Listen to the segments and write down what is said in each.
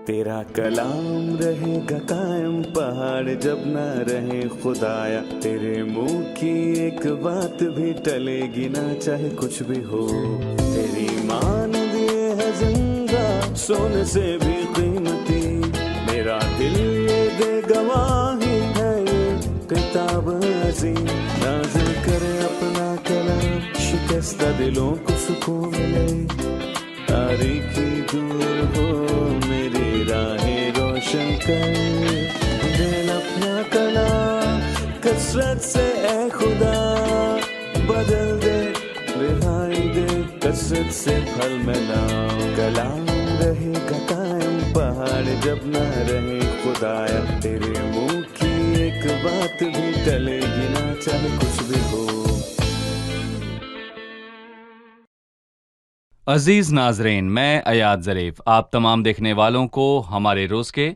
तेरा कलाम रहेगा कायम पहाड़ जब ना रहे खुदाया, तेरे मुंह की एक बात भी टलेगी ना चाहे कुछ भी हो। तेरी मान दिए है जिंदा सोने से भी कीमती, मेरा दिल ये दे गवाही है ये किताब अजीम। नाज़िल करे अपना कलाम, शिकस्ता दिलों को सुकून मिले, तारीखी दूर हो मेरी राहें रोशन कर। दिल अपना कलाम कसरत से ए खुदा बदल दे, रिहाई दे कसरत से फल मिला। कलाम रहेगा कायम पहाड़ जब ना रहे खुदाया, तेरे मुंह की एक बात भी टलेगी ना चाहे कुछ भी हो। अजीज नाजरीन, मैं अयाद ज़रीफ आप तमाम देखने वालों को हमारे रोज़ के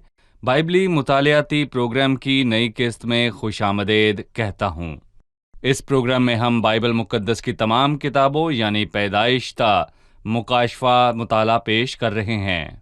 बाइबली मुतालियाती प्रोग्राम की नई किस्त में खुशामदीद कहता हूँ। इस प्रोग्राम में हम बाइबल मुक़द्दस की तमाम किताबों यानी पैदाइश ता मुकाशफा मुताला पेश कर रहे हैं।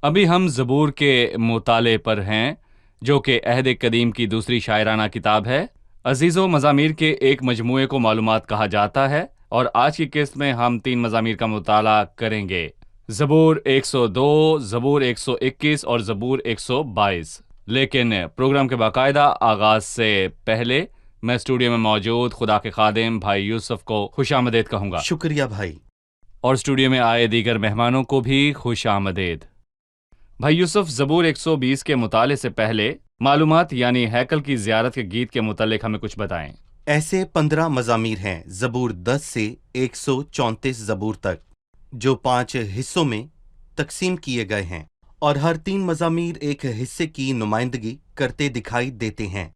अभी हम ज़बूर के मुताले पर हैं, जो कि अहद कदीम की दूसरी शायराना किताब है। अजीज़ो, मज़ामीर के एक मजमूए को मालूमात कहा जाता है और आज की किस्त में हम 3 मज़ामीर का मुताला करेंगे। ज़बूर 102, ज़बूर 121 और ज़बूर 122। लेकिन प्रोग्राम के बाकायदा आगाज़ से पहले मैं स्टूडियो में मौजूद खुदा के खादिम भाई यूसुफ को खुशामदीद कहूँगा। शुक्रिया भाई। और स्टूडियो में आए दीगर मेहमानों को भी खुशामदीद। भाई यूसुफ, ज़बूर 120 के मुताले से पहले मालूमात यानी हैकल की ज़ियारत के गीत के मुतालिक हमें कुछ बताएं। ऐसे 15 मज़ामीर हैं ज़बूर 10 से 134 ज़बूर तक, जो 5 हिस्सों में तकसीम किए गए हैं, और हर 3 मज़ामीर एक हिस्से की नुमाइंदगी करते दिखाई देते हैं।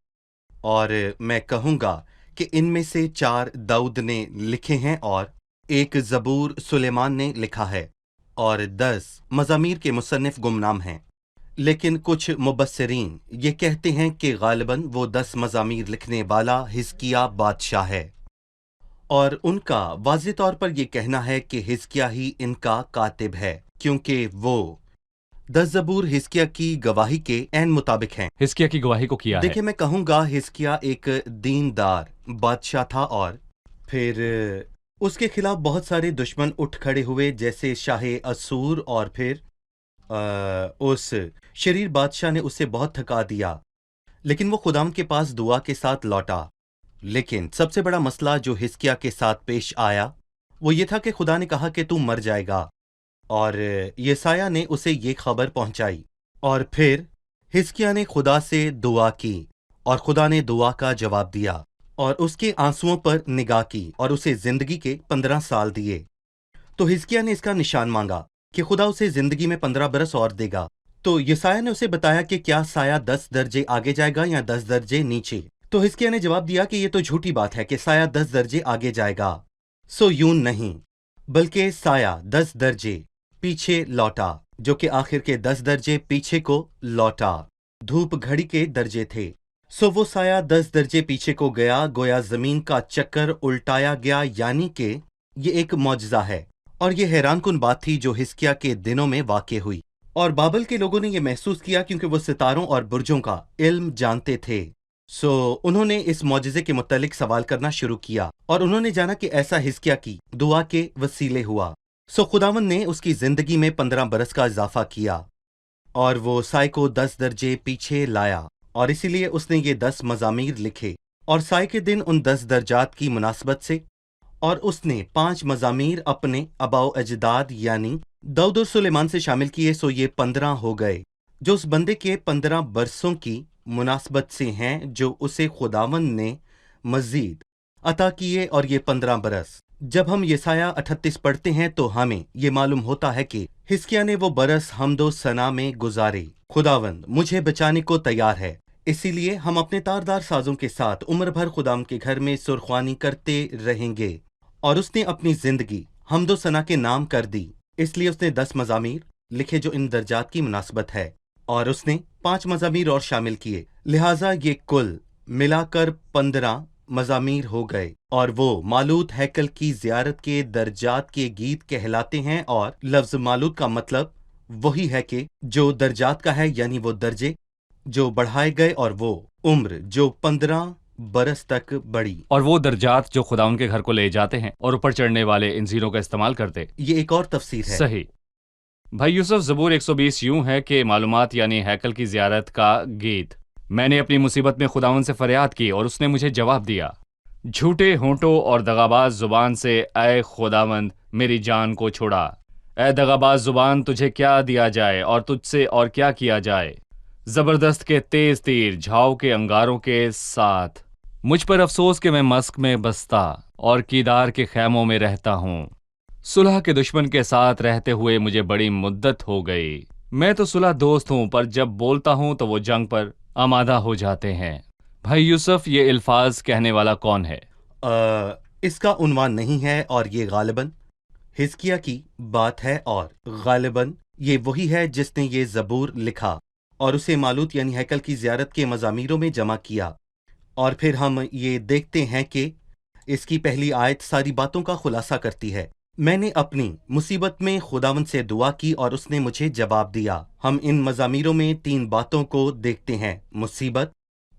और मैं कहूँगा कि इनमें से 4 दाऊद ने लिखे हैं और 1 ज़बूर सुलेमान ने लिखा है, और 10 मज़ामीर के मुसन्निफ़ गुमनाम हैं। लेकिन कुछ मुबस्सिरीन ये कहते हैं कि गालिबन वो 10 मज़ामीर लिखने वाला हिजकिय्याह बादशाह है, और उनका वाज़ेह तौर पर यह कहना है कि हिजकिय्याह ही इनका कातिब है, क्योंकि वो 10 ज़बूर हिजकिय्याह की गवाही के ऐन मुताबिक हैं। हिजकिय्याह की गवाही को किया देखिए, मैं कहूँगा हिजकिय्याह एक दीनदार बादशाह था, और फिर उसके खिलाफ बहुत सारे दुश्मन उठ खड़े हुए, जैसे शाह असूर, और फिर उस शरीर बादशाह ने उसे बहुत थका दिया, लेकिन वो खुदाम के पास दुआ के साथ लौटा। लेकिन सबसे बड़ा मसला जो हिजकिय्याह के साथ पेश आया वो ये था कि खुदा ने कहा कि तू मर जाएगा, और यसायाह ने उसे ये खबर पहुंचाई। और फिर हिजकिय्याह ने खुदा से दुआ की, और खुदा ने दुआ का जवाब दिया, और उसके आंसुओं पर निगाह की, और उसे जिंदगी के 15 साल दिए। तो हिजकिय्याह ने इसका निशान मांगा कि खुदा उसे जिंदगी में 15 बरस और देगा। तो यसायाह ने उसे बताया कि क्या साया 10 दर्जे आगे जाएगा या 10 दर्जे नीचे। तो हिजकिय्याह ने जवाब दिया कि ये तो झूठी बात है कि साया 10 दर्जे आगे जाएगा। सो यूं नहीं, बल्कि साया 10 दर्जे पीछे लौटा, जो कि आखिर के 10 दर्जे पीछे को लौटा। धूप घड़ी के दर्जे थे, सो वो साया 10 दर्जे पीछे को गया, गोया जमीन का चक्कर उल्टाया गया, यानी कि ये एक मौजज़ा है। और ये हैरानकुन बात थी जो हिजकिय्याह के दिनों में वाक़ई हुई, और बाबल के लोगों ने ये महसूस किया क्योंकि वो सितारों और बुर्जों का इल्म जानते थे। सो उन्होंने इस मौजज़े के मुतालिक सवाल करना शुरू किया, और उन्होंने जाना कि ऐसा हिजकिय्याह की दुआ के वसीले हुआ। सो खुदावंद ने उसकी जिंदगी में 15 बरस का इजाफा किया, और वो साय को 10 दर्जे पीछे लाया, और इसीलिए उसने ये 10 मज़ामीर लिखे। और साय के दिन उन 10 दर्जात की मुनासबत से, और उसने 5 मज़ामीर अपने अबाओ अजदाद यानी दाऊद और सुलेमान से शामिल किए। सो ये 15 हो गए, जो उस बंदे के 15 बरसों की मुनासबत से हैं जो उसे खुदावंद ने मजीद अता किए। और ये 15 बरस, जब हम यसाया 38 पढ़ते हैं तो हमें ये मालूम होता है कि हिजकिय्याह ने वो बरस हमदो सना में गुजारे। खुदावंद मुझे बचाने को तैयार है, इसीलिए हम अपने तारदार साजों के साथ उम्र भर खुदाम के घर में सुरख्वानी करते रहेंगे। और उसने अपनी जिंदगी हमदो सना के नाम कर दी, इसलिए उसने 10 मज़ामीर लिखे जो इन दर्जात की मुनासबत है, और उसने 5 मज़ामीर और शामिल किए। लिहाजा ये कुल मिलाकर 15 मज़ामीर हो गए, और वो मालूत हैकल की ज़ियारत के दर्जात के गीत कहलाते हैं। और लफ्ज़ मालूत का मतलब वही है कि जो दर्जात का है, यानी वो दर्जे जो बढ़ाए गए, और वो उम्र जो 15 बरस तक बढ़ी। और वो दर्जात जो खुदा उनके घर को ले जाते हैं और ऊपर चढ़ने वाले इन जीनों का इस्तेमाल करते। ये एक और तफसीर है। सही। भाई यूसुफ, ज़बूर 120 यूं है कि मालूमात यानी हैकल की ज़ियारत का गीत। मैंने अपनी मुसीबत में खुदावन से फरियाद की और उसने मुझे जवाब दिया। झूठे होंठों और दगाबाज जुबान से ऐ खुदावंद मेरी जान को छोड़ा। ऐ दगाबाज जुबान, तुझे क्या दिया जाए और तुझसे और क्या किया जाए। जबरदस्त के तेज तीर झाव के अंगारों के साथ मुझ पर अफसोस कि मैं मस्क में बसता और कीदार के खैमों में रहता हूँ। सुलह के दुश्मन के साथ रहते हुए मुझे बड़ी मुद्दत हो गई। मैं तो सुलह दोस्त हूँ, पर जब बोलता हूँ तो वो जंग पर आमादा हो जाते हैं। भाई यूसुफ, ये अल्फाज कहने वाला कौन है? इसका उन्वान नहीं है, और ये गालिबन हिजकिया की बात है, और गालिबन ये वही है जिसने ये ज़बूर लिखा और उसे मालूत यानी हैकल की ज़ियारत के मज़ामीरों में जमा किया। और फिर हम ये देखते हैं कि इसकी पहली आयत सारी बातों का खुलासा करती है। मैंने अपनी मुसीबत में खुदावंद से दुआ की और उसने मुझे जवाब दिया। हम इन मज़ामीरों में 3 बातों को देखते हैं: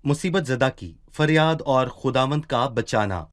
मुसीबत ज़दा की फरियाद और खुदावंद का बचाना।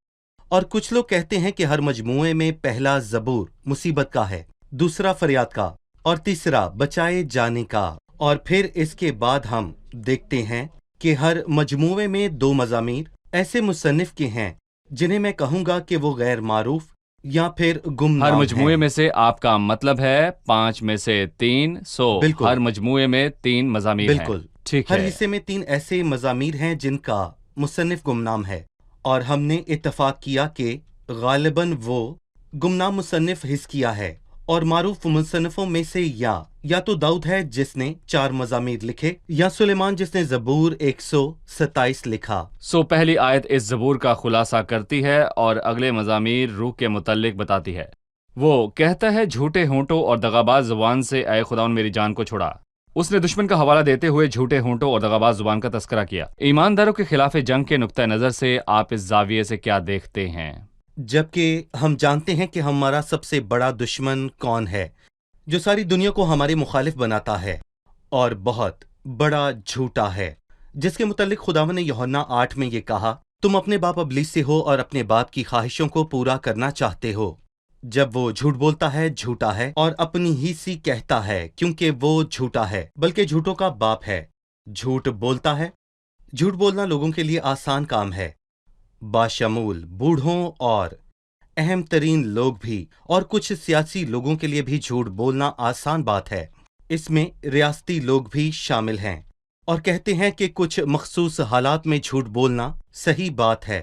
और कुछ लोग कहते हैं कि हर मजमूए में पहला ज़बूर मुसीबत का है, दूसरा फरियाद का, और तीसरा बचाए जाने का। और फिर इसके बाद हम देखते हैं कि हर मजमूए में 2 मज़ामीर ऐसे मुसन्निफ के हैं जिन्हें मैं कहूँगा कि वो गैर मारूफ या फिर गुमनाम हर हैं। मजमूए में से आपका मतलब है 5 में से 3, सो बिल्कुल। हर मजमूए में 3 मज़ामीर हैं। बिल्कुल। ठीक हर है। हिस्से में 3 ऐसे मज़ामीर हैं जिनका मुसन्निफ गुमनाम है, और हमने इत्तफाक किया कि गालिबन वो गुमनाम मुसन्निफ हिजकिया है, और मारूफ मुसन्निफों में से या तो दाऊद है जिसने 4 मज़ामीर लिखे, या सुलेमान जिसने ज़बूर 127 लिखा। सो पहली आयत इस ज़बूर का खुलासा करती है और अगले मज़ामीर रूह के मुतल्लिक बताती है। वो कहता है, झूठे होंठों और दगाबाज जुबान से ऐ खुदावन मेरी जान को छुड़ा। उसने दुश्मन का हवाला देते हुए झूठे होंठों और दगाबाज जुबान का तस्करा किया। ईमानदारों के खिलाफ जंग के नुक्ता नज़र से आप इस जाविये से क्या देखते हैं? जबकि हम जानते हैं कि हमारा सबसे बड़ा दुश्मन कौन है, जो सारी दुनिया को हमारे मुखालिफ बनाता है और बहुत बड़ा झूठा है, जिसके मुतल्लिक खुदावन ने यूहन्ना 8 में ये कहा, तुम अपने बाप इब्लीस से हो और अपने बाप की ख्वाहिशों को पूरा करना चाहते हो। जब वो झूठ बोलता है, झूठा है और अपनी ही सी कहता है, क्योंकि वो झूठा है, बल्कि झूठों का बाप है। झूठ बोलता है। झूठ बोलना लोगों के लिए आसान काम है, बाशमूल बूढ़ों और अहम तरीन लोग भी, और कुछ सियासी लोगों के लिए भी झूठ बोलना आसान बात है। इसमें रियासती लोग भी शामिल हैं, और कहते हैं कि कुछ मखसूस हालात में झूठ बोलना सही बात है।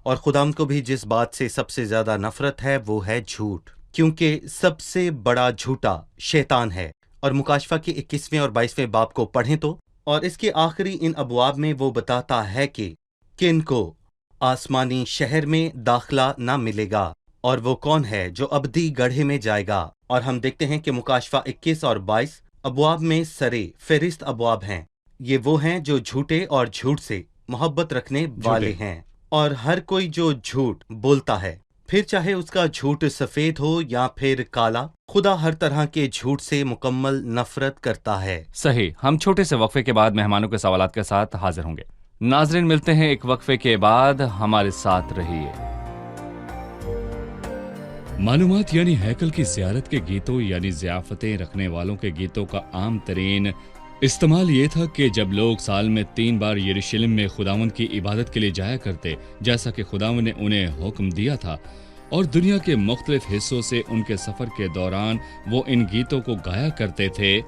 और खुदाम को भी जिस बात से सबसे ज्यादा नफरत है वो है झूठ, क्योंकि सबसे बड़ा झूठा शैतान है। और मुकाशफा के 21वें और 22वें बाब को पढ़ें तो, और इसके आखिरी इन अबवाब में वो बताता है कि किन को आसमानी शहर में दाखला ना मिलेगा, और वो कौन है जो अबदी गड्ढे में जाएगा। और हम देखते हैं कि मुकाशफा 21 और 22 अबवाब में सरे फेरिस्त अबवाब हैं। ये वो हैं जो झूठे और झूठ से मोहब्बत रखने वाले हैं। और हर कोई जो झूठ बोलता है, फिर चाहे उसका झूठ सफेद हो या फिर काला, खुदा हर तरह के झूठ से मुकम्मल नफरत करता है। सही। हम छोटे से वक्फे के बाद मेहमानों के सवालात के साथ हाजिर होंगे। नाजरीन, मिलते हैं एक वक्फे के बाद, हमारे साथ रहिए। मालूमात यानी हैकल की ज़ियारत के गीतों यानी ज़ियाफ़तें रखने वालों के गीतों का आम तरीन इस्तेमाल ये था कि जब लोग साल में 3 बार यरूशलेम में खुदावंद की इबादत के लिए जाया करते, जैसा कि खुदावंद ने उन्हें हुक्म दिया था, और दुनिया के मुख्तलिफ हिस्सों से उनके सफ़र के दौरान वो इन गीतों को गाया करते थे।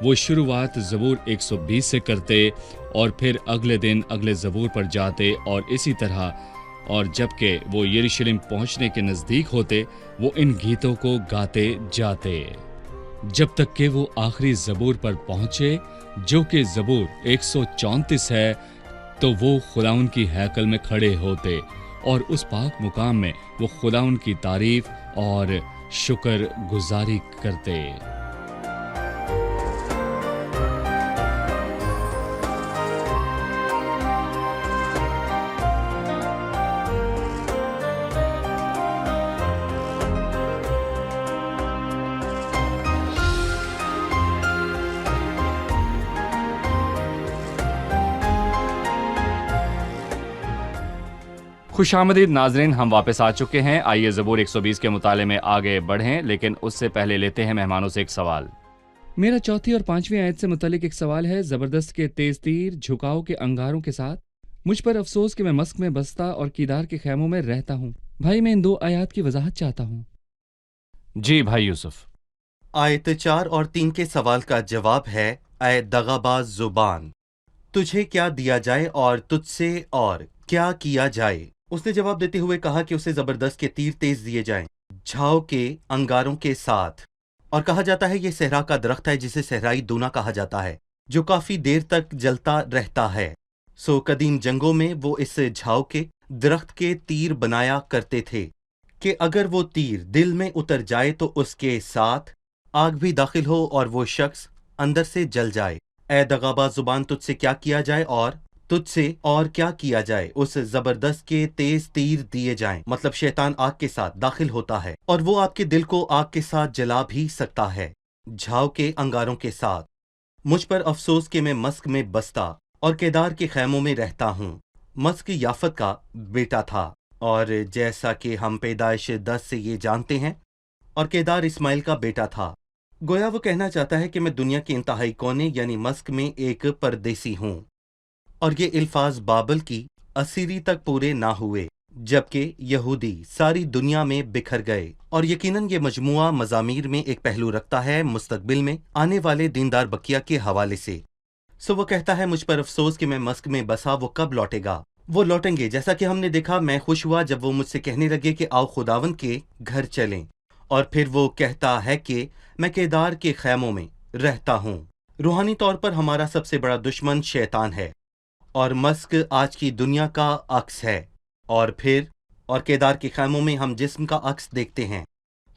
वो शुरुआत ज़बूर 120 से करते और फिर अगले दिन अगले ज़बूर पर जाते और इसी तरह, और जबकि वो यरूशलेम पहुंचने के नज़दीक होते वो इन गीतों को गाते जाते जब तक कि वो आखिरी ज़बूर पर पहुंचे, जो कि ज़बूर 134 है। तो वो खुदाउन की हैकल में खड़े होते और उस पाक मुकाम में वो खुदाउन की तारीफ और शुक्र गुजारी करते। खुश आमदीद नाजरीन, हम वापस आ चुके हैं। आइए ज़बूर 120 के मुताले में आगे बढ़ें, लेकिन उससे पहले लेते हैं मेहमानों से एक सवाल। मेरा चौथी और पांचवी आयत से मुतालिक एक सवाल है। ज़बरदस्त के तेज तीर झुकाव के अंगारों के साथ मुझ पर अफसोस कि मैं मस्क में बसता और कीदार के खैमों में रहता हूँ। भाई, मैं इन दो आयत की वजाहत चाहता हूँ। जी भाई यूसुफ। आयत 4 और 3 के सवाल का जवाब है, ऐ दगाबाज जुबान, तुझे क्या दिया जाए और तुझसे और क्या किया जाए। उसने जवाब देते हुए कहा कि उसे जबरदस्त के तीर तेज दिए जाएं, झाव के अंगारों के साथ। और कहा जाता है ये सहरा का दरख्त है जिसे सहराई दूना कहा जाता है, जो काफी देर तक जलता रहता है। सो कदीम जंगों में वो इस झाव के दरख्त के तीर बनाया करते थे कि अगर वो तीर दिल में उतर जाए तो उसके साथ आग भी दाखिल हो और वो शख्स अंदर से जल जाए। ऐ दगाबाज जुबान, तुझसे क्या किया जाए और तुझसे और क्या किया जाए। उस जबरदस्त के तेज तीर दिए जाएं, मतलब शैतान आग के साथ दाखिल होता है और वो आपके दिल को आग के साथ जला भी सकता है, झाव के अंगारों के साथ। मुझ पर अफसोस कि मैं मस्क में बसता और केदार के खैमों में रहता हूँ। मस्क याफत का बेटा था, और जैसा कि हम पैदाइश 10 से ये जानते हैं, और केदार इस्माइल का बेटा था। गोया वो कहना चाहता है कि मैं दुनिया के इंतहाई कोने यानी मस्क में एक परदेसी हूँ। और ये अल्फाज बाबल की असीरी तक पूरे ना हुए, जबकि यहूदी सारी दुनिया में बिखर गए। और यकीनन ये मजमुआ मज़ामीर में एक पहलू रखता है मुस्तकबिल में आने वाले दीनदार बकिया के हवाले से। सो वो कहता है, मुझ पर अफसोस कि मैं मस्क में बसा, वो कब लौटेगा। वो लौटेंगे। जैसा कि हमने देखा, मैं खुश हुआ जब वो मुझसे कहने लगे कि आओ खुदावन के घर चलें। और फिर वो कहता है कि मैं केदार के खैमों में रहता हूँ। रूहानी तौर पर हमारा सबसे बड़ा दुश्मन शैतान है, और मस्क आज की दुनिया का अक्स है। और केदार के खैमों में हम जिस्म का अक्स देखते हैं।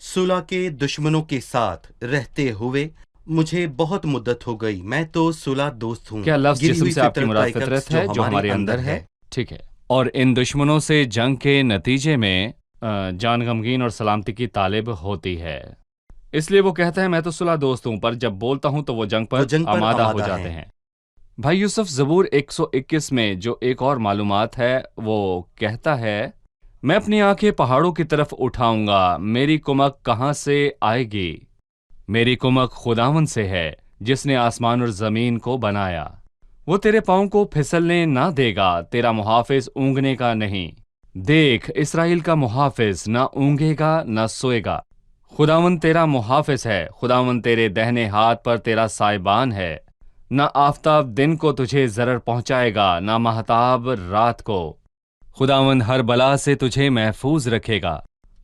सुलह के दुश्मनों के साथ रहते हुए मुझे बहुत मुद्दत हो गई। मैं तो सुलह दोस्त हूँ। क्या लफ्ज़ गिरी जिस्म हुई से आपकी फितरत मुराद का एक फितरत अक्स है जो हमारे अंदर है? ठीक है। और इन दुश्मनों से जंग के नतीजे में जान गमगीन और सलामती की तालिब होती है। इसलिए वो कहता है मैं तो सुलह दोस्त हूँ, पर जब बोलता हूँ तो वो जंग पर आमादा हो जाते हैं। भाई यूसुफ, ज़बूर 121 में जो एक और मालूमात है वो कहता है, मैं अपनी आंखें पहाड़ों की तरफ उठाऊंगा, मेरी कुमक कहाँ से आएगी। मेरी कुमक खुदावन से है जिसने आसमान और जमीन को बनाया। वो तेरे पाँव को फिसलने ना देगा, तेरा मुहाफिज ऊँघने का नहीं। देख, इसराइल का मुहाफिज ना ऊँघेगा ना सोएगा। खुदावन तेरा मुहाफिज है, खुदावन तेरे दहने हाथ पर तेरा साइबान है। ना आफताब दिन को तुझे जरर पहुंचाएगा, ना महताब रात को। खुदावंद हर बला से तुझे महफूज रखेगा।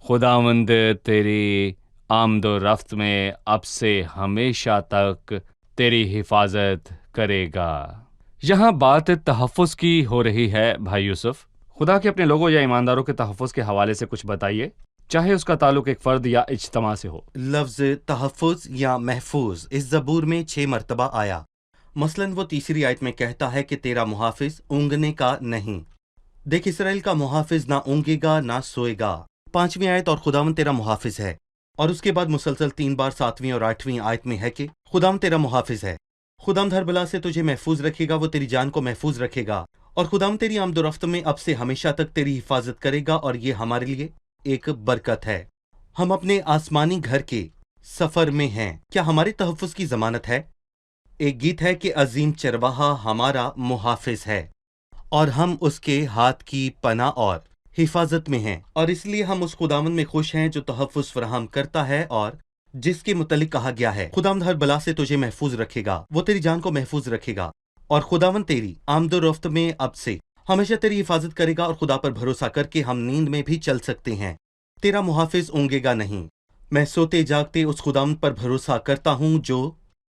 खुदावंद तेरी आमदो रफ्त में अब से हमेशा तक तेरी हिफाजत करेगा। यहाँ बात तहफ़्फ़ुज़ की हो रही है। भाई यूसुफ, खुदा के अपने लोगों या ईमानदारों के तहफ़्फ़ुज़ के हवाले से कुछ बताइए, चाहे उसका ताल्लुक एक फ़र्द या इज्तमा से हो। लफ्ज़ तहफ़्फ़ुज़ या महफूज इस ज़बूर में 6 मरतबा आया। मसलन वो तीसरी आयत में कहता है कि तेरा मुहाफिज ऊँघने का नहीं। देख, इसराइल का मुहाफिज ना ऊँघेगा ना सोएगा। 5वीं आयत, और खुदावन तेरा मुहाफिज है। और उसके बाद मुसलसल 3 बार 7वीं और 8वीं आयत में है कि खुदावन तेरा मुहाफिज है। खुदावन हर बला से तुझे महफूज रखेगा, वो तेरी जान को महफूज रखेगा। और खुदावन तेरी आमदोरफ्त में अब से हमेशा तक तेरी हिफाजत करेगा। और ये हमारे लिए एक बरकत है। हम अपने आसमानी घर के सफर में हैं। क्या हमारे तहफ़्फ़ुज़ की जमानत है? एक गीत है कि अजीम चरवाहा हमारा मुहाफिज है, और हम उसके हाथ की पनाह और हिफाजत में हैं। और इसलिए हम उस खुदावंद में खुश हैं जो तहफ़्फ़ुज़ फराहम करता है और जिसके मुतल्लिक कहा गया है, खुदावंद हर बला से तुझे महफूज रखेगा, वो तेरी जान को महफूज रखेगा। और खुदावंद तेरी आमदोरफ्त में अब से हमेशा तेरी हिफाजत करेगा। और खुदा पर भरोसा करके हम नींद में भी चल सकते हैं। तेरा मुहाफिज ऊँघेगा नहीं। मैं सोते जागते उस खुदावंद पर भरोसा करता हूँ जो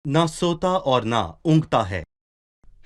ना सोता और ना ऊँघता है।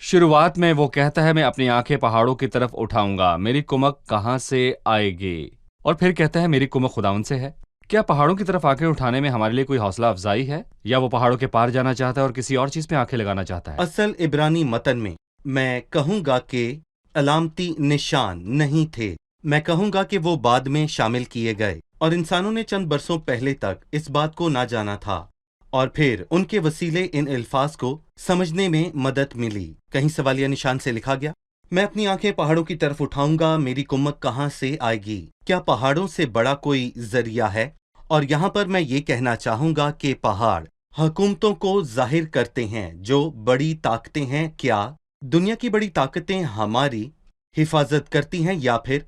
शुरुआत में वो कहता है मैं अपनी आंखें पहाड़ों की तरफ उठाऊंगा, मेरी कुमक कहाँ से आएगी। और फिर कहता है मेरी कुमक खुदावन से है। क्या पहाड़ों की तरफ आंखें उठाने में हमारे लिए कोई हौसला अफजाई है, या वो पहाड़ों के पार जाना चाहता है और किसी और चीज पे आंखें लगाना चाहता है? असल इब्रानी मतन में मैं कहूँगा कि अलामती निशान नहीं थे। मैं कहूँगा कि वो बाद में शामिल किए गए, और इंसानों ने चंद बरसों पहले तक इस बात को ना जाना था, और फिर उनके वसीले इन अल्फाज को समझने में मदद मिली। कहीं सवालिया निशान से लिखा गया, मैं अपनी आंखें पहाड़ों की तरफ उठाऊंगा, मेरी कुम्मत कहाँ से आएगी? क्या पहाड़ों से बड़ा कोई जरिया है? और यहाँ पर मैं ये कहना चाहूंगा कि पहाड़ हुकूमतों को जाहिर करते हैं, जो बड़ी ताकतें हैं। क्या दुनिया की बड़ी ताकतें हमारी हिफाजत करती हैं या फिर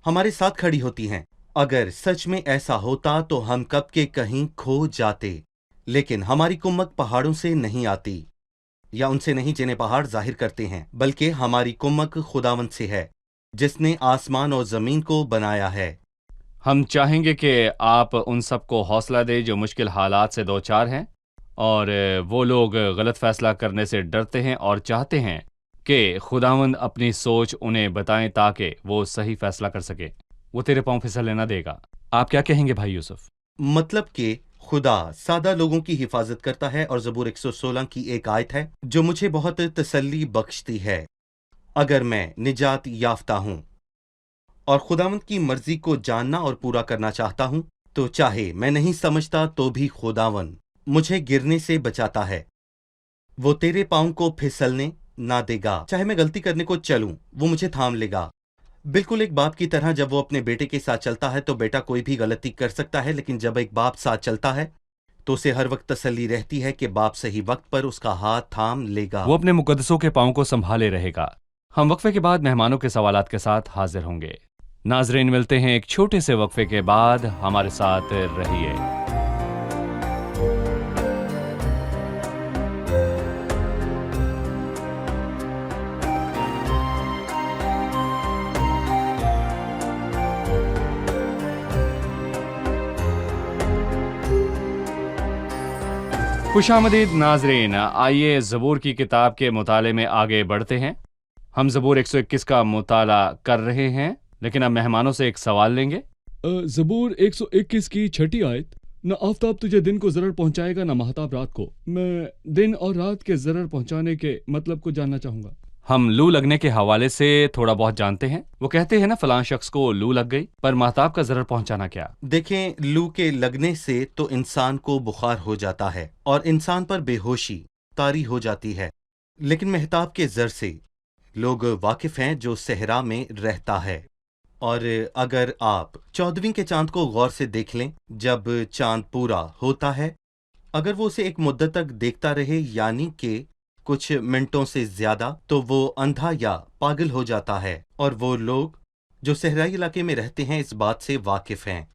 हमारे साथ खड़ी होती हैं? अगर सच में ऐसा होता तो हम कब के कहीं खो जाते। लेकिन हमारी कुम्मत पहाड़ों से नहीं आती या उनसे नहीं जिन्हें पहाड़ जाहिर करते हैं, बल्कि हमारी कुम्मत खुदावंद से है, जिसने आसमान और जमीन को बनाया है। हम चाहेंगे कि आप उन सबको हौसला दें जो मुश्किल हालात से दो चार हैं और वो लोग गलत फैसला करने से डरते हैं और चाहते हैं कि खुदावंद अपनी सोच उन्हें बताएं ताकि वो सही फैसला कर सके। वो तेरे पांव फिसलने ना देगा। आप क्या कहेंगे भाई यूसुफ? मतलब कि खुदा सादा लोगों की हिफाजत करता है, और ज़बूर 116 की एक आयत है जो मुझे बहुत तसल्ली बख्शती है। अगर मैं निजात याफ्ता हूं और खुदावंद की मर्जी को जानना और पूरा करना चाहता हूं, तो चाहे मैं नहीं समझता तो भी खुदावंद मुझे गिरने से बचाता है। वो तेरे पांव को फिसलने ना देगा। चाहे मैं गलती करने को चलूं, वो मुझे थाम लेगा। बिल्कुल एक बाप की तरह जब वो अपने बेटे के साथ चलता है तो बेटा कोई भी गलती कर सकता है, लेकिन जब एक बाप साथ चलता है तो उसे हर वक्त तसल्ली रहती है कि बाप सही वक्त पर उसका हाथ थाम लेगा। वो अपने मुकद्दसों के पांव को संभाले रहेगा। हम वक्फे के बाद मेहमानों के सवालात के साथ हाजिर होंगे। नाजरीन, मिलते हैं एक छोटे से वक्फे के बाद। हमारे साथ रहिए। खुशामदीद नाजरीन, आइए ज़बूर की किताब के मुताले में आगे बढ़ते हैं। हम ज़बूर 121 का मुताला कर रहे हैं, लेकिन अब मेहमानों से एक सवाल लेंगे। ज़बूर 121 की छठी आयत, न आफताब तुझे दिन को ज़रर पहुंचाएगा न महताब रात को। मैं दिन और रात के ज़रर पहुंचाने के मतलब को जानना चाहूंगा। हम लू लगने के हवाले से थोड़ा बहुत जानते हैं। वो कहते हैं ना, फलां शख्स को लू लग गई, पर महताब का ज़रर पहुंचाना क्या? देखें, लू के लगने से तो इंसान को बुखार हो जाता है और इंसान पर बेहोशी तारी हो जाती है, लेकिन महताब के ज़र से लोग वाकिफ हैं जो सहरा में रहता है। और अगर आप 14वीं के चांद को गौर से देख लें, जब चांद पूरा होता है, अगर वो उसे एक मुद्दत तक देखता रहे, यानी कि कुछ मिनटों से ज्यादा, तो वो अंधा या पागल हो जाता है। और वो लोग जो सहराई इलाके में रहते हैं इस बात से वाकिफ हैं।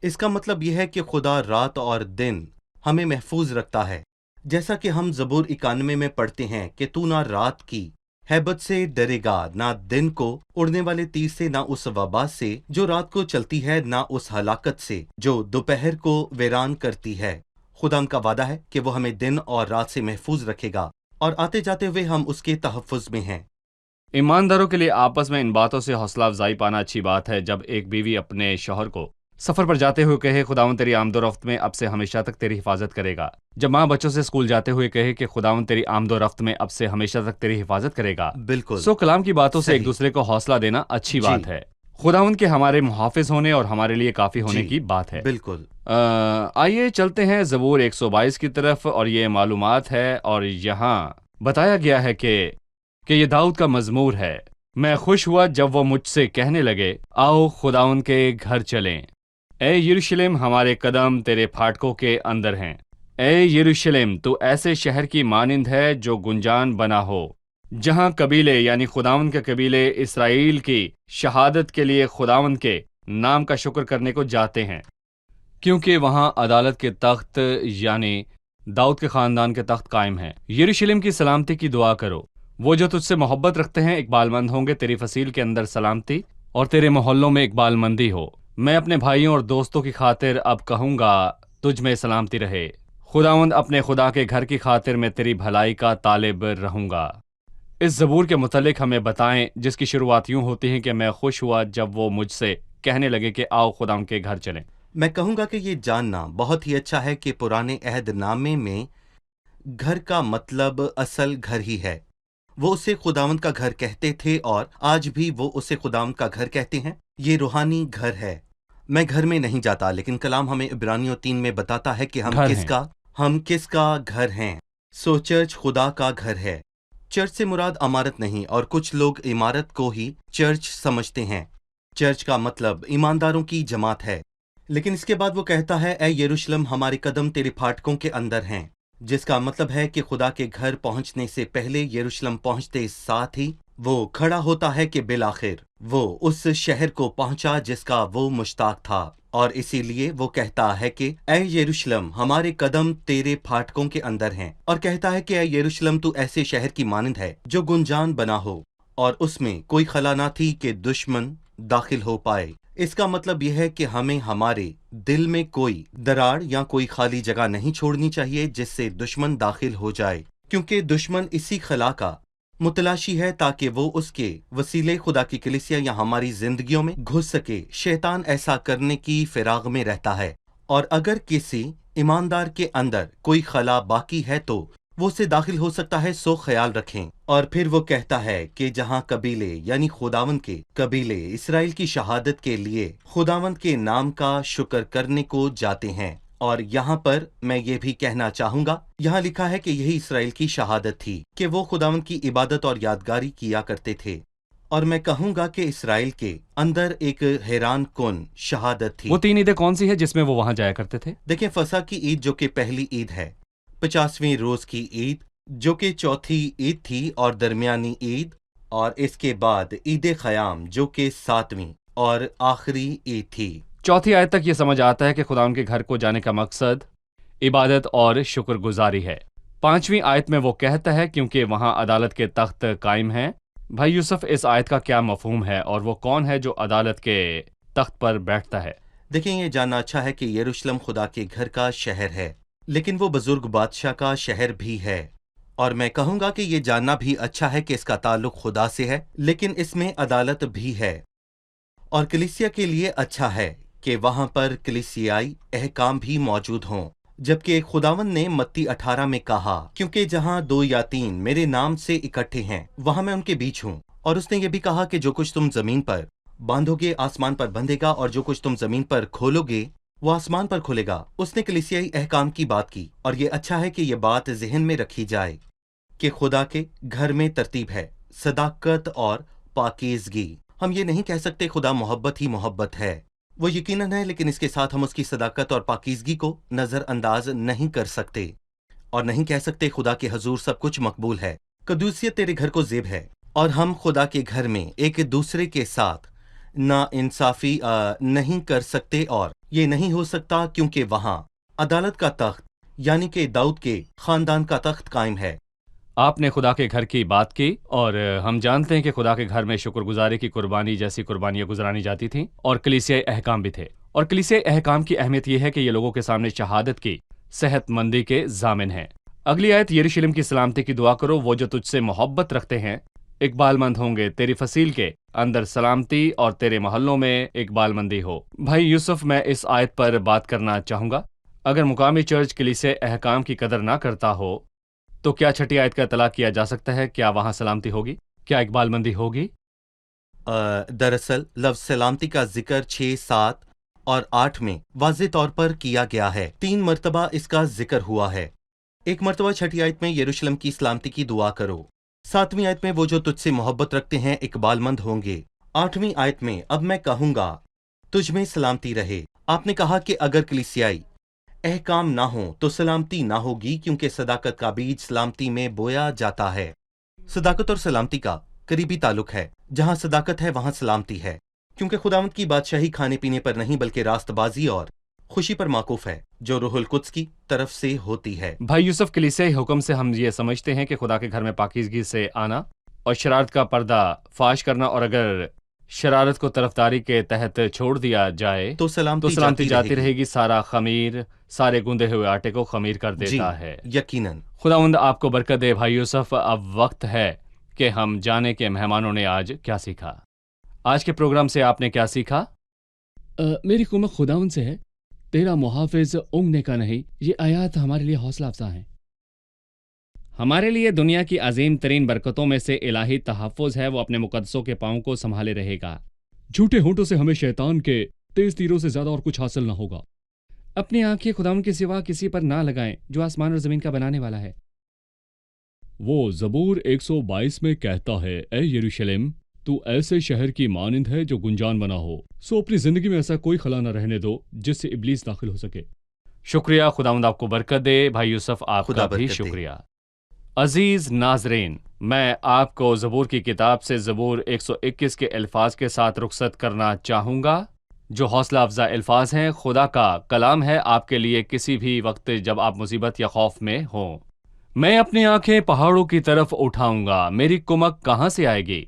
इसका मतलब यह है कि खुदा रात और दिन हमें महफूज रखता है, जैसा कि हम ज़बूर 91 में पढ़ते हैं कि तू ना रात की हैबत से डरेगा, ना दिन को उड़ने वाले तीर से, ना उस वबा से जो रात को चलती है, ना उस हलाकत से जो दोपहर को वीरान करती है। खुदा का वादा है कि वो हमें दिन और रात से महफूज रखेगा और आते जाते हुए हम उसके तहफ़्फ़ुज़ में हैं। ईमानदारों के लिए आपस में इन बातों से हौसला अफजाई पाना अच्छी बात है। जब एक बीवी अपने शौहर को सफर पर जाते हुए कहे, खुदावंद तेरी आमदोरफ्त में अब से हमेशा तक तेरी हिफाजत करेगा। जब माँ बच्चों से स्कूल जाते हुए कहे कि खुदावंद तेरी आमदोरफ्त में अब से हमेशा तक तेरी हिफाजत करेगा, बिल्कुल। सो कलाम की बातों से सही। एक दूसरे को हौसला देना अच्छी जी। बात है। खुदावंद के हमारे मुहाफिज होने और हमारे लिए काफी होने जी, की बात है। बिल्कुल। आइए चलते हैं ज़बूर 122 की तरफ, और ये मालूमात है, और यहाँ बताया गया है कि ये दाऊद का मजमूर है। मैं खुश हुआ जब वो मुझसे कहने लगे, आओ खुदावंद के घर चलें। ए यरूशलेम, हमारे कदम तेरे फाटकों के अंदर हैं। ए यरूशलेम, तू ऐसे शहर की मानिंद है जो गुंजान बना हो, जहाँ कबीले यानी खुदावंद के कबीले इसराइल की शहादत के लिए खुदावंद के नाम का शुक्र करने को जाते हैं, क्योंकि वहाँ अदालत के तख्त यानी दाऊद के खानदान के तख्त कायम हैं। यरूशलेम की सलामती की दुआ करो। वो जो तुझसे मोहब्बत रखते हैं इकबालमंद होंगे। तेरी फसील के अंदर सलामती और तेरे मोहल्लों में इकबालमंदी हो। मैं अपने भाइयों और दोस्तों की खातिर अब कहूँगा, तुझ में सलामती रहे। खुदावंद, अपने खुदा के घर की खातिर मैं तेरी भलाई का तालिब रहूँगा। इस ज़बूर के मुतल्लिक हमें बताएं, जिसकी शुरुआत यूँ होती है कि मैं खुश हुआ जब वो मुझसे कहने लगे कि आओ खुदावंद के घर चलें। मैं कहूँगा कि ये जानना बहुत ही अच्छा है कि पुराने अहदनामे में घर का मतलब असल घर ही है। वो उसे खुदावंद का घर कहते थे और आज भी वो उसे खुदावंद का घर कहते हैं। ये रूहानी घर है। मैं घर में नहीं जाता, लेकिन कलाम हमें इब्रानियों 3 में बताता है कि हम घर किसका घर हैं। सो चर्च खुदा का घर है। चर्च से मुराद अमारत नहीं, और कुछ लोग इमारत को ही चर्च समझते हैं। चर्च का मतलब ईमानदारों की जमात है। लेकिन इसके बाद वो कहता है, ऐ यरूशलेम, हमारे कदम तेरे फाटकों के अंदर हैं, जिसका मतलब है कि खुदा के घर पहुंचने से पहले यरूशलेम पहुंचते साथ ही वो खड़ा होता है कि बिलाखिर वो उस शहर को पहुंचा जिसका वो मुश्ताक था, और इसीलिए वो कहता है कि ऐ यरूशलेम, हमारे कदम तेरे फाटकों के अंदर हैं, और कहता है कि ऐ यरूशलेम, तू ऐसे शहर की मानंद है जो गुंजान बना हो और उसमें कोई खला ना थी कि दुश्मन दाखिल हो पाए। इसका मतलब यह है कि हमें हमारे दिल में कोई दरार या कोई खाली जगह नहीं छोड़नी चाहिए जिससे दुश्मन दाखिल हो जाए, क्योंकि दुश्मन इसी खला का मुतलाशी है ताकि वो उसके वसीले खुदा की कलीसिया या हमारी जिंदगियों में घुस सके। शैतान ऐसा करने की फिराग में रहता है, और अगर किसी ईमानदार के अंदर कोई खला बाकी है तो वो उससे दाखिल हो सकता है, सो ख्याल रखें। और फिर वो कहता है कि जहाँ कबीले यानी खुदावंद के कबीले इसराइल की शहादत के लिए खुदावंद के नाम का शुक्र करने को जाते हैं, और यहाँ पर मैं ये भी कहना चाहूंगा, यहाँ लिखा है कि यही इसराइल की शहादत थी कि वो खुदावंद की इबादत और यादगारी किया करते थे। और मैं कहूंगा कि इसराइल के अंदर एक हैरान कुन शहादत थी। वो 3 ईदें कौन सी है जिसमें वो वहां जाया करते थे? देखें, फसा की ईद जो कि पहली ईद है, 50वें रोज की ईद जो कि चौथी ईद थी और दरमियानी ईद, और इसके बाद ईद ख़याम जो कि 7वीं और आखिरी ईद थी। चौथी आयत तक ये समझ आता है कि खुदा उनके घर को जाने का मकसद इबादत और शुक्रगुजारी है। 5वीं आयत में वो कहता है क्योंकि वहां अदालत के तख्त कायम हैं। भाई यूसुफ, इस आयत का क्या मफहूम है और वो कौन है जो अदालत के तख्त पर बैठता है? देखें, ये जानना अच्छा है कि यरूशलेम खुदा के घर का शहर है, लेकिन वो बुजुर्ग बादशाह का शहर भी है। और मैं कहूंगा कि ये जानना भी अच्छा है कि इसका ताल्लुक खुदा से है, लेकिन इसमें अदालत भी है। और कलीसिया के लिए अच्छा है कि वहां पर कलीसियाई अहकाम भी मौजूद हों, जबकि खुदावन ने मत्ती 18 में कहा, क्योंकि जहां 2 या 3 मेरे नाम से इकट्ठे हैं वहां मैं उनके बीच हूं। और उसने ये भी कहा कि जो कुछ तुम जमीन पर बांधोगे आसमान पर बंधेगा, और जो कुछ तुम जमीन पर खोलोगे वो आसमान पर खुलेगा। उसने कलीसियाई अहकाम की बात की, और ये अच्छा है कि ये बात जहन में रखी जाए कि खुदा के घर में तरतीब है, सदाकत और पाकीज़गी। हम ये नहीं कह सकते खुदा मोहब्बत ही मोहब्बत है, वो यकीनन है, लेकिन इसके साथ हम उसकी सदाकत और पाकीज़गी को नज़रअंदाज नहीं कर सकते, और नहीं कह सकते खुदा के हजूर सब कुछ मकबूल है। कदूसियत तेरे घर को ज़ेब है, और हम खुदा के घर में एक दूसरे के साथ ना इंसाफी नहीं कर सकते, और ये नहीं हो सकता क्योंकि वहां अदालत का तख्त यानी कि दाऊद के खानदान का तख्त कायम है। आपने खुदा के घर की बात की, और हम जानते हैं कि खुदा के घर में शुक्रगुजारी की कुर्बानी जैसी कुर्बानियां गुजरानी जाती थीं, और कलीसियाई अहकाम भी थे। और कलीसियाई अहकाम की अहमियत यह है कि ये लोगों के सामने शहादत की सेहतमंदी के जामिन है। अगली आयत, यरूशलेम की सलामती की दुआ करो, वो जो तुझसे मोहब्बत रखते हैं इकबालमंद होंगे, तेरी फसील के अंदर सलामती और तेरे मोहल्लों में इकबालमंदी हो। भाई यूसुफ, मैं इस आयत पर बात करना चाहूंगा। अगर मुकामी चर्च कलीसियाई अहकाम की कदर ना करता हो तो क्या छठी आयत का इतलाक किया जा सकता है? क्या वहां सलामती होगी? क्या इकबालमंदी होगी? दरअसल लफ्ज सलामती का जिक्र 6, 7 और 8 में वाज़ेह तौर पर किया गया है। 3 मरतबा इसका जिक्र हुआ है। एक मरतबा छठी आयत में यरूशलेम की सलामती की दुआ करो। 7वीं आयत में वो जो तुझसे मोहब्बत रखते हैं इकबालमंद होंगे। 8वीं आयत में अब मैं कहूंगा तुझ में सलामती रहे। आपने कहा कि अगर कलीसियाई अहकाम ना हो तो सलामती ना होगी, क्योंकि सदाकत का बीज सलामती में बोया जाता है। सदाकत और सलामती का करीबी ताल्लुक है। जहां सदाकत है वहां सलामती है, क्योंकि खुदावंद की बादशाही खाने पीने पर नहीं बल्कि रास्तबाजी और खुशी पर माकूफ है, जो रूहुल कुद्स की तरफ से होती है। भाई यूसुफ, कलीसियाई हुक्म से हम ये समझते हैं कि खुदा के घर में पाकीज़गी से आना और शरारत का पर्दा फाश करना, और अगर शरारत को तरफदारी के तहत छोड़ दिया जाए तो सलामती जाती रहेगी। सारा खमीर सारे गूंदे हुए आटे को खमीर कर देता है। यकीनन। खुदावंद आपको बरकत दे। भाई यूसुफ, अब वक्त है कि हम जाने के मेहमानों ने आज क्या सीखा। आज के प्रोग्राम से आपने क्या सीखा? मेरी कुमक खुदावन से है, तेरा मुहाफिज उंगने का नहीं। ये आयात हमारे लिए हौसला अफजा हैं। हमारे लिए दुनिया की अजीम तरीन बरकतों में से इलाही तहफ़्फ़ुज़ है। वो अपने मुक़द्दसों के पाँव को संभाले रहेगा। झूठे होंठों से हमें शैतान के तेज तीरों से ज्यादा और कुछ हासिल ना होगा। अपनी आंखें खुदावन के सिवा किसी पर ना लगाएं जो आसमान और जमीन का बनाने वाला है। وہ زبور 122 میں کہتا ہے، اے یروشلم تو ایسے شہر کی مانند ہے جو گنجان بنا ہو، سو اپنی زندگی میں ایسا کوئی خلا نہ رہنے دو جس سے ابلیس داخل ہو سکے۔ شکریہ، خداوند آپ کو برکت دے۔ بھائی یوسف آپ خدا کا بھی برکت دے۔ شکریہ۔ عزیز ناظرین، میں آپ کو زبور کی کتاب سے زبور 121 کے الفاظ کے ساتھ رخصت کرنا چاہوں گا، جو حوصلہ افزا الفاظ ہیں۔ خدا کا کلام ہے آپ کے لیے کسی بھی وقت جب آپ مصیبت یا خوف میں ہوں۔ میں اپنی آنکھیں پہاڑوں کی طرف اٹھاؤں گا، میری کمک کہاں سے آئے گی؟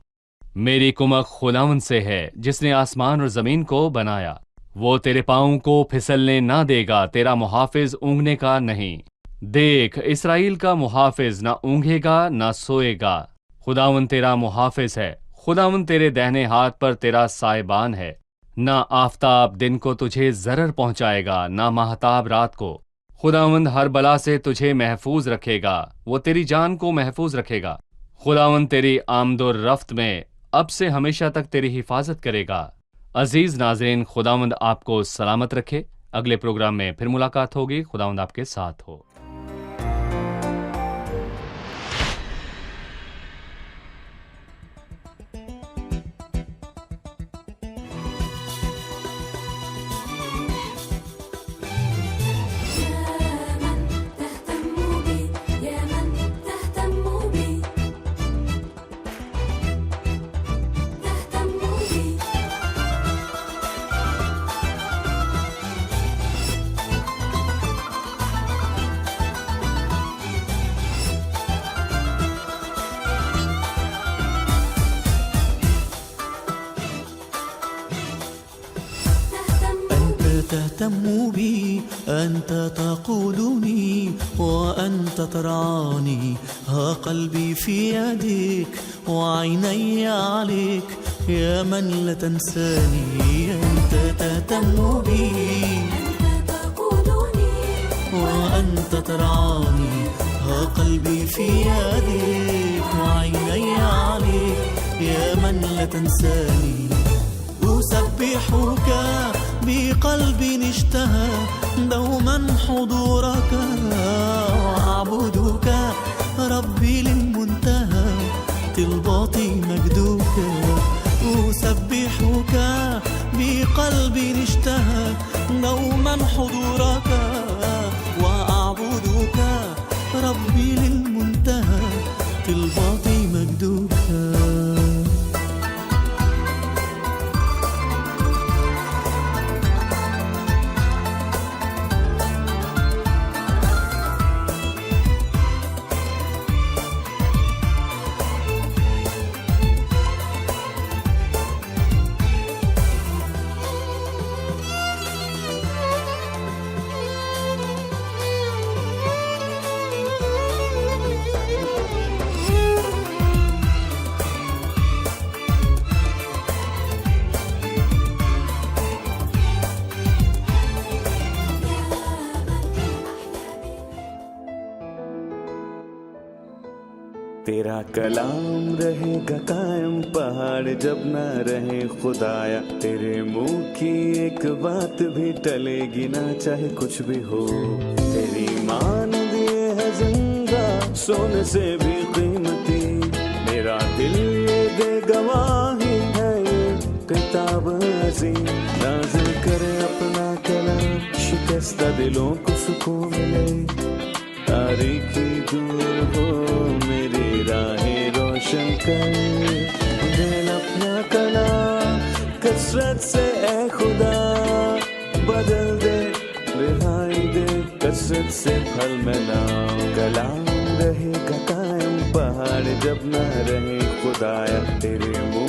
میری کمک خداوند سے ہے جس نے آسمان اور زمین کو بنایا۔ وہ تیرے پاؤں کو پھسلنے نہ دے گا، تیرا محافظ اونگنے کا نہیں۔ دیکھ، اسرائیل کا محافظ نہ اونگے گا نہ سوئے گا۔ خداوند تیرا محافظ ہے، خداوند تیرے دہنے ہاتھ پر تیرا سائبان ہے۔ نہ آفتاب دن کو تجھے ضرر پہنچائے گا، نہ ماہتاب رات کو۔ خداوند ہر بلا سے تجھے محفوظ رکھے گا، وہ تیری جان کو محفوظ رکھے گا۔ خداوند تیری آمد و رفت میں اب سے ہمیشہ تک تیری حفاظت کرے گا۔ عزیز ناظرین، خداوند آپ کو سلامت رکھے۔ اگلے پروگرام میں پھر ملاقات ہوگی۔ خداوند آپ کے ساتھ ہو۔ تهتم بي، أنت تقودني وأنت ترعاني، ها قلبي في يدك وعيني عليك، يا من لا تنساني. أنت تهتم بي، أنت تقودني وأنت ترعاني، ها قلبي في يدك وعيني عليك، يا من لا تنساني. أسبحك بقلب اشتهى دوما حضورك، وأعبدك ربي للمنتهى، طلباتي مجدك. أسبحك بقلب اشتهى دوما حضورك، وأعبدك ربي للمنتهى، طلباتي مجدك. تیرا کلام رہے گا قائم، پہاڑ جب نہ رہے خدایا، تیرے منہ کی ایک بات بھی ٹلے گی نہ، چاہے کچھ بھی ہو۔ تیری مان دیے ہے زندہ، سونے سے بھی قیمتی، میرا دل یہ دے گواہی ہے، یہ کتاب عظیم نازل کرے اپنا کلام، شکستہ دلوں کو سکون ملے، تاریکی دور ہو میری راہیں روشن کر، دل اپنا کلام کثرت سے اے خدا بدل دے، رہائی دے کثرت سے پھل میں نام، کلام رہے گا قائم، پہاڑ جب نہ رہے خدایا، تیرے منہ